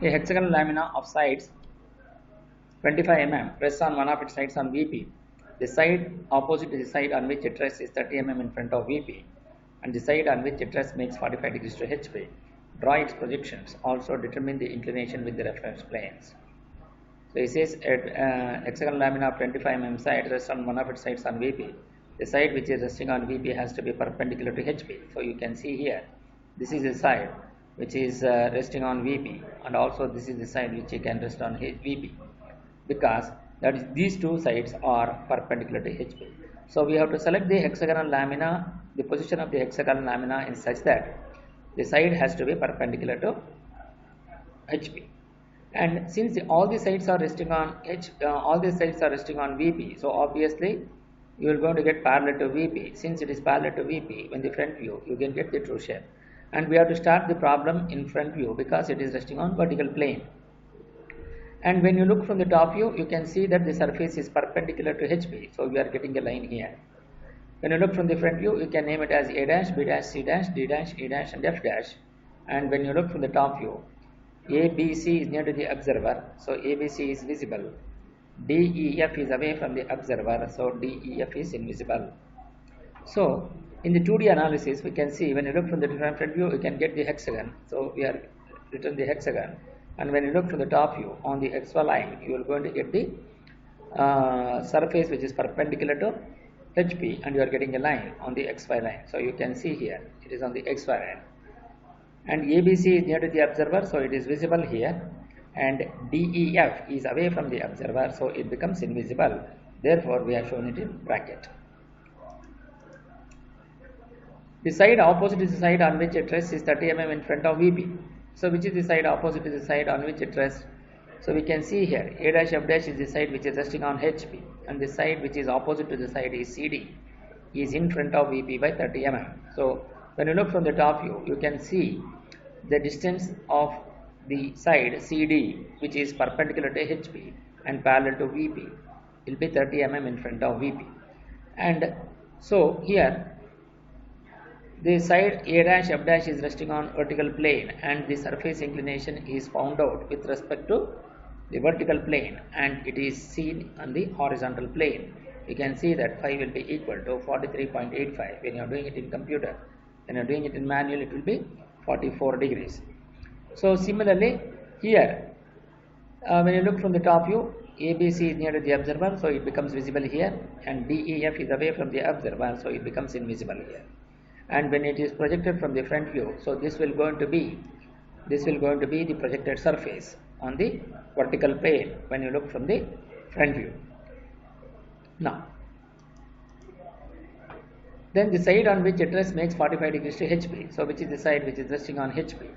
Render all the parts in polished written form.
A hexagonal lamina of sides 25 mm rests on one of its sides on VP. The side opposite to the side on which it rests is 30 mm in front of VP, and the side on which it rests makes 45 degrees to HP. Draw its projections. Also determine the inclination with the reference planes. So it says hexagonal lamina of 25 mm side rests on one of its sides on VP. The side which is resting on VP has to be perpendicular to HP. So you can see here, this is the side which is resting on VP, and also this is the side which you can rest on VP, because that is these two sides are perpendicular to HP. So we have to select the hexagonal lamina, the position of the hexagonal lamina is such that the side has to be perpendicular to HP. And since all the sides are resting on VP, so obviously you are going to get parallel to VP. Since it is parallel to VP, when the front view, you can get the true shape. And we have to start the problem in front view because it is resting on vertical plane. And when you look from the top view, you can see that the surface is perpendicular to HP. So we are getting a line here. When you look from the front view, you can name it as A dash, B dash, C dash, D dash, E dash, and F dash. And when you look from the top view, A, B, C is near to the observer, so A, B, C is visible. D, E, F is away from the observer, so D, E, F is invisible. So in the 2D analysis, we can see when you look from the front view, you can get the hexagon. So we are written the hexagon. And when you look from the top view on the XY line, you are going to get the surface which is perpendicular to HP, and you are getting a line on the XY line. So you can see here, it is on the XY line. And ABC is near to the observer, so it is visible here. And DEF is away from the observer, so it becomes invisible. Therefore, we have shown it in bracket. The side opposite to the side on which it rests is 30 mm in front of VP. So which is the side opposite to the side on which it rests? So we can see here, A dash F dash is the side which is resting on HP, and the side which is opposite to the side is CD, is in front of VP by 30 mm. So when you look from the top view, you can see the distance of the side CD, which is perpendicular to HP and parallel to VP, will be 30 mm in front of VP. And so here, the side A dash F dash is resting on vertical plane, and the surface inclination is found out with respect to the vertical plane, and it is seen on the horizontal plane. You can see that phi will be equal to 43.85 when you are doing it in computer. When you are doing it in manual, it will be 44 degrees. So similarly here, when you look from the top view, ABC is near to the observer, so it becomes visible here, and DEF is away from the observer, so it becomes invisible here. And when it is projected from the front view, so this will going to be the projected surface on the vertical plane when you look from the front view. Now, then the side on which it rests makes 45 degrees to HP. So which is the side which is resting on HP?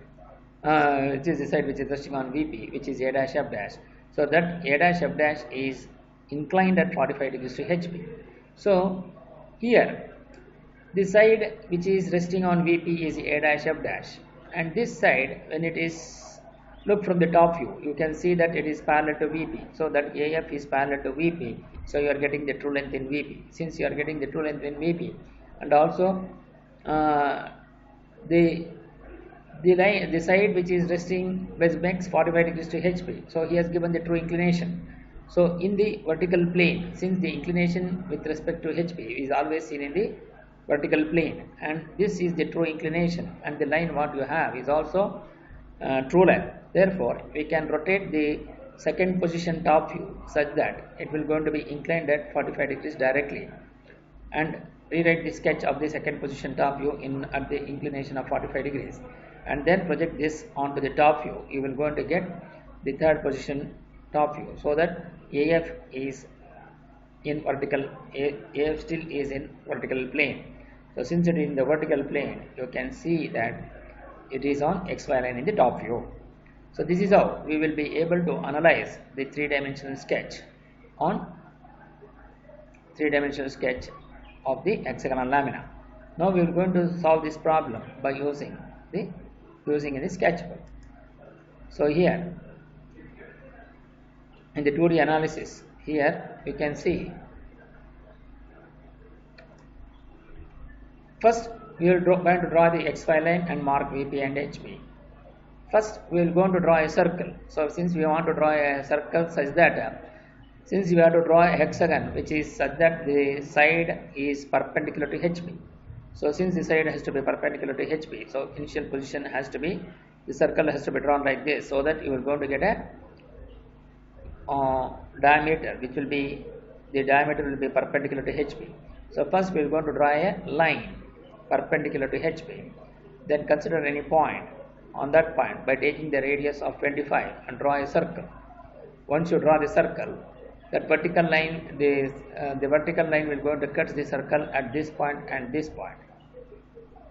Which is the side which is resting on VP, which is A dash F dash. So that A dash F dash is inclined at 45 degrees to HP. So here, the side which is resting on VP is A dash F dash, and this side, when it is look from the top view, you can see that it is parallel to VP, so that AF is parallel to VP, so you are getting the true length in VP. Since you are getting the true length in VP, and also the side which is resting makes 45 degrees to HP, so he has given the true inclination. So in the vertical plane, since the inclination with respect to HP is always seen in the vertical plane, and this is the true inclination, and the line what you have is also true line. Therefore, we can rotate the second position top view such that it will going to be inclined at 45 degrees directly, and rewrite the sketch of the second position top view at the inclination of 45 degrees, and then project this onto the top view. You will going to get the third position top view, so that AF is in vertical, AF still is in vertical plane. So since it is in the vertical plane, you can see that it is on XY line in the top view. So this is how we will be able to analyze the three-dimensional sketch of the hexagonal lamina. Now we are going to solve this problem by using in the sketchbook. So here in the 2D analysis, here you can see, first we will going to draw the XY line and mark VP and HP. first we will going to draw a circle. So since we want to draw a circle such that since we have to draw a hexagon which is such that the side is perpendicular to HP. So since the side has to be perpendicular to HP, so initial position has to be, the circle has to be drawn like this, so that you will going to get a diameter which will be, the diameter will be perpendicular to HP. So first we are going to draw a line perpendicular to HP. Then consider any point on that point by taking the radius of 25 and draw a circle. Once you draw the circle, that vertical line, the vertical line will go to cut the circle at this point and this point.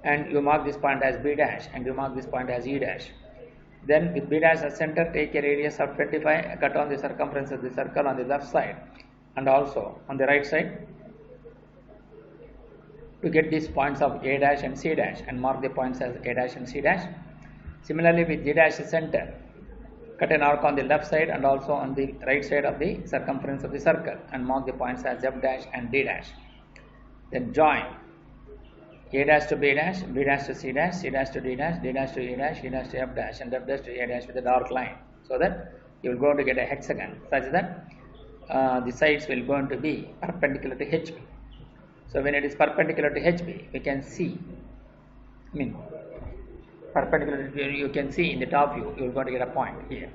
And you mark this point as B dash and you mark this point as E dash. Then with B dash as center, take a radius of 25, cut on the circumference of the circle on the left side and also on the right side to get these points of A dash and C dash and mark the points as A dash and C dash. Similarly with G dash center, cut an arc on the left side and also on the right side of the circumference of the circle and mark the points as F dash and D dash. Then join A dash to B dash, B dash to C dash, C dash to D dash, D dash to E dash, E dash to F dash and F dash to A dash with a dark line, so that you will go to get a hexagon such that the sides will going to be perpendicular to HP. So when it is perpendicular to HP, we can see, perpendicular to, you can see in the top view, you are going to get a point here.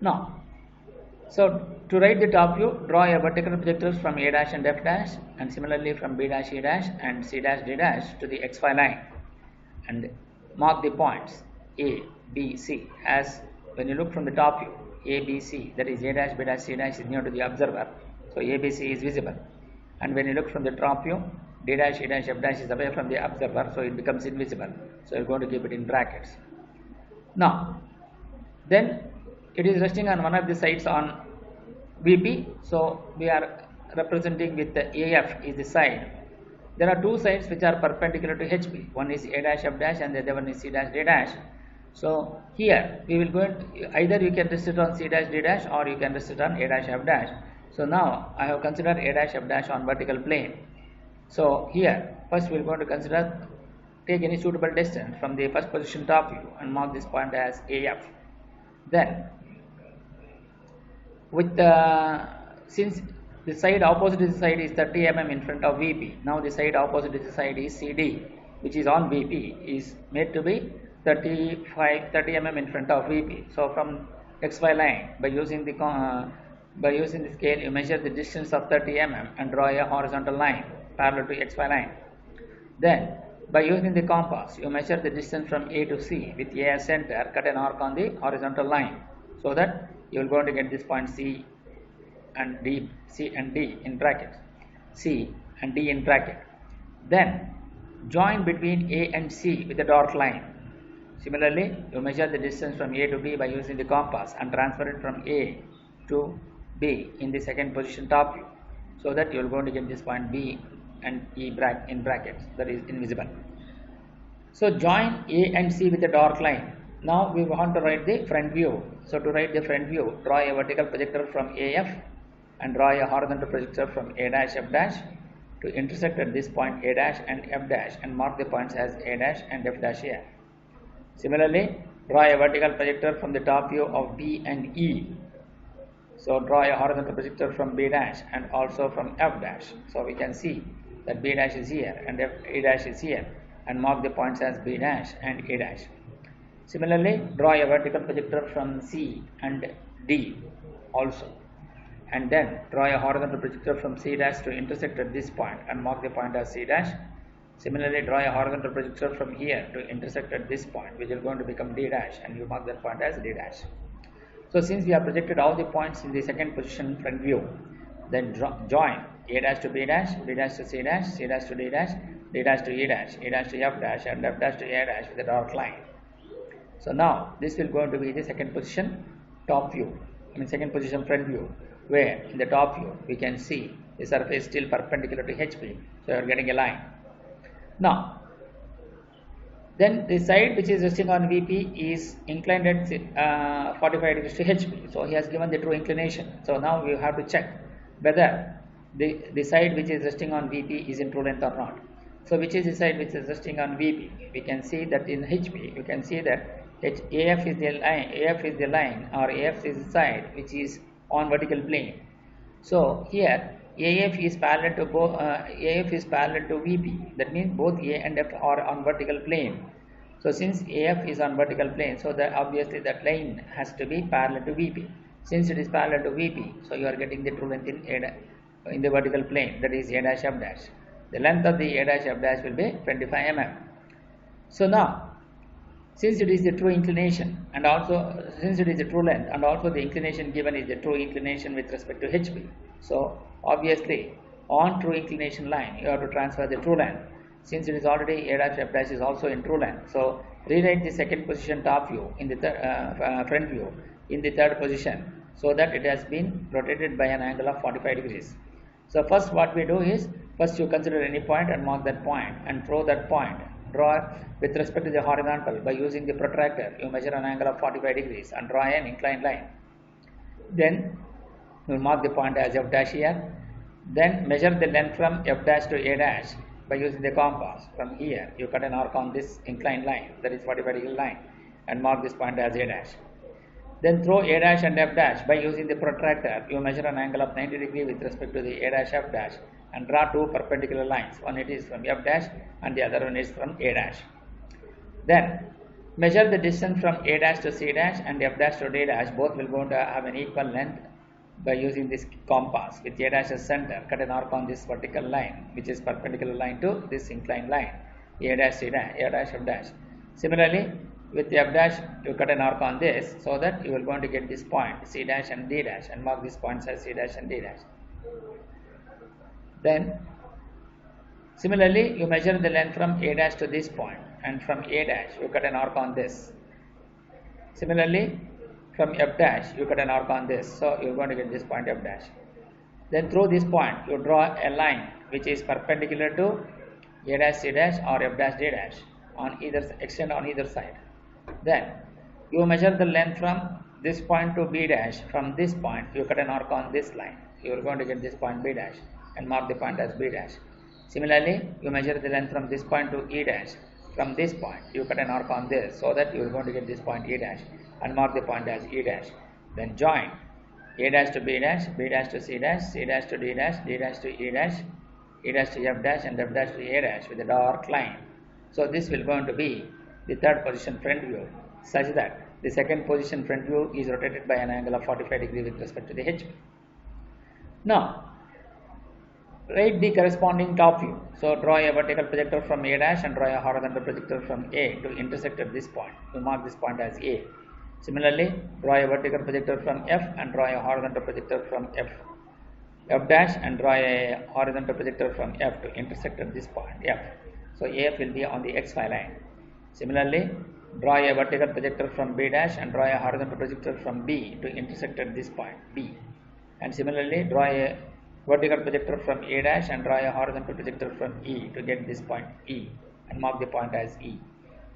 Now, so to write the top view, draw a vertical projectors from A dash and F dash and similarly from B dash E dash and C dash D dash to the XY line and mark the points A, B, C as when you look from the top view, A, B, C, that is A dash, B dash, C dash is near to the observer, so A, B, C is visible. And when you look from the top view, D dash, E dash, F dash is away from the observer, so it becomes invisible. So you're going to keep it in brackets. Now, then it is resting on one of the sides on VP, so we are representing with the AF is the side. There are two sides which are perpendicular to HP. One is A dash, F dash and the other one is C dash, D dash. So here we will go either you can rest it on C dash, D dash or you can rest it on A dash, F dash. So now I have considered A dash, F dash on vertical plane. So here first we are going to consider, take any suitable distance from the first position top view and mark this point as AF. Then with the, since the side opposite this side is 30 mm in front of VP, now the side opposite this side is CD, which is on VP, is made to be 30 mm in front of VP. So from XY line, by using the scale, you measure the distance of 30 mm and draw a horizontal line parallel to XY line. Then by using the compass, you measure the distance from A to C with A as center, cut an arc on the horizontal line, so that you will going to get this point C and D in brackets, C and D in bracket. Then join between A and C with a dark line. Similarly, you measure the distance from A to B by using the compass and transfer it from A to B in the second position top view, so that you are going to get this point B and E in brackets, that is invisible. So join A and C with a dark line. Now we want to write the front view. So to write the front view, draw a vertical projector from AF and draw a horizontal projector from A dash, F dash to intersect at this point A dash and F dash and mark the points as A dash and F dash here. Similarly, draw a vertical projector from the top view of B and E. So draw a horizontal projector from B dash and also from F dash. So we can see that B dash is here and E dash is here and mark the points as B dash and A dash. Similarly, draw a vertical projector from C and D also, and then draw a horizontal projector from C dash to intersect at this point and mark the point as C dash. Similarly, draw a horizontal projector from here to intersect at this point, which is going to become D dash, and you mark that point as D dash. So since we have projected all the points in the second position front view, then join A dash to B dash, B dash to C dash, C dash to D dash, D dash to E dash, E dash to F dash and F dash to A dash with a dark line. So now this will going to be the second position top view, second position front view, where in the top view we can see the surface still perpendicular to HP, so you are getting a line. Now then the side which is resting on VP is inclined at 45 degrees to HP, so he has given the true inclination. So now we have to check whether the side which is resting on VP is in true length or not. So which is the side which is resting on VP? We can see that in HP, you can see that AF is the line, AF is the line, or AF is the side which is on vertical plane. So here AF is parallel to AF is parallel to VP. That means both A and F are on vertical plane. So since AF is on vertical plane, so that obviously that line has to be parallel to VP. Since it is parallel to VP, so you are getting the true length in the vertical plane, that is A dash F dash. The length of the A dash F dash will be 25 mm. So now, since it is the true inclination and also since it is the true length and also the inclination given is the true inclination with respect to HP. So obviously on true inclination line you have to transfer the true length. Since it is already A dash F dash is also in true length, so rewrite the second position top view in the front view in the third position, so that it has been rotated by an angle of 45 degrees. So first what we do is, first you consider any point and mark that point and throw that point. Draw with respect to the horizontal by using the protractor. You measure an angle of 45 degrees and draw an inclined line. Then you mark the point as F dash here. Then measure the length from F dash to A dash by using the compass. From here you cut an arc on this inclined line, that is 45 degree line, and mark this point as A dash. Then through A dash and F dash by using the protractor. You measure an angle of 90 degree with respect to the A dash F dash and draw two perpendicular lines. One it is from F dash and the other one is from A dash. Then measure the distance from A dash to C dash and F dash to D dash. Both will going to have an equal length by using this compass with A dash as center. Cut an arc on this vertical line which is perpendicular line to this inclined line, A dash C dash, A dash F dash. Similarly, with F dash you cut an arc on this, so that you are going to get this point C dash and D dash and mark these points as C dash and D dash. Then similarly you measure the length from A dash to this point, and from A dash you cut an arc on this. Similarly from F dash you cut an arc on this, so you are going to get this point F dash. Then through this point you draw a line which is perpendicular to A dash C dash or F dash D dash on either extend on either side. Then you measure the length from this point to B dash. From this point you cut an arc on this line, you are going to get this point B dash and mark the point as B dash. Similarly you measure the length from this point to E dash. From this point you cut an arc on this, so that you are going to get this point E dash and mark the point as E dash. Then join A dash to B dash, B dash to C dash, C dash to D dash, D dash to E dash, E dash to F dash and F dash to A dash with a dark line. So this will going to be the third position front view, such that the second position front view is rotated by an angle of 45 degree with respect to the HP. Now write the corresponding top view. So draw a vertical projector from A dash and draw a horizontal projector from A to intersect at this point. You mark this point as A. Similarly, draw a vertical projector from F and draw a horizontal projector from F dash and draw a horizontal projector from F to intersect at this point F. So AF will be on the XY line. Similarly, draw a vertical projector from B dash and draw a horizontal projector from B to intersect at this point B. And similarly, draw a vertical projector from A dash and draw a horizontal projector from E to get this point E and mark the point as E.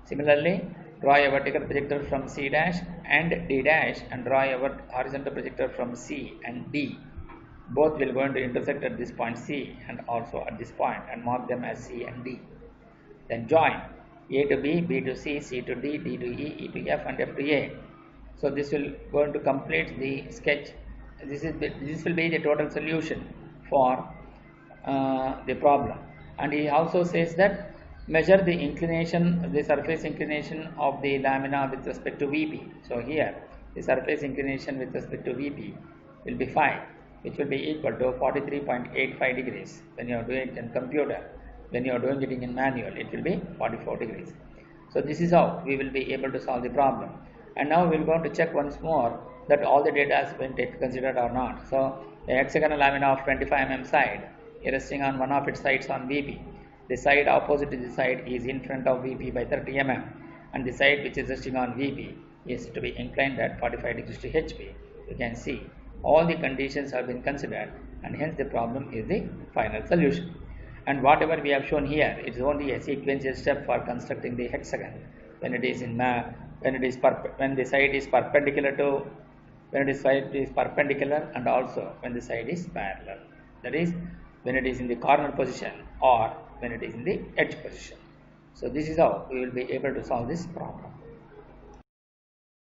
Similarly, draw a vertical projector from C dash and D dash and draw a horizontal projector from C and D. Both will going to intersect at this point C and also at this point and mark them as C and D. Then join A to B, B to C, C to D, D to E, E to F and F to A. So this will going to complete the sketch. This will be the total solution for the problem. And he also says that measure the inclination, the surface inclination of the lamina with respect to VP. So here the surface inclination with respect to VP will be 5, which will be equal to 43.85 degrees. When you are doing it in computer, when you are doing it in manual, it will be 44 degrees. So this is how we will be able to solve the problem. And now we are going to check once more that all the data has been considered or not. So a hexagonal lamina of 25 mm side resting on one of its sides on VP. The side opposite to the side is in front of VP by 30 mm, and the side which is resting on VP is to be inclined at 45 degrees to HP. You can see all the conditions have been considered, and hence the problem is the final solution. And whatever we have shown here is only a sequential step for constructing the hexagon. When it is in when the side is perpendicular to and also when the side is parallel. That is when it is in the corner position or when it is in the edge position. So this is how we will be able to solve this problem.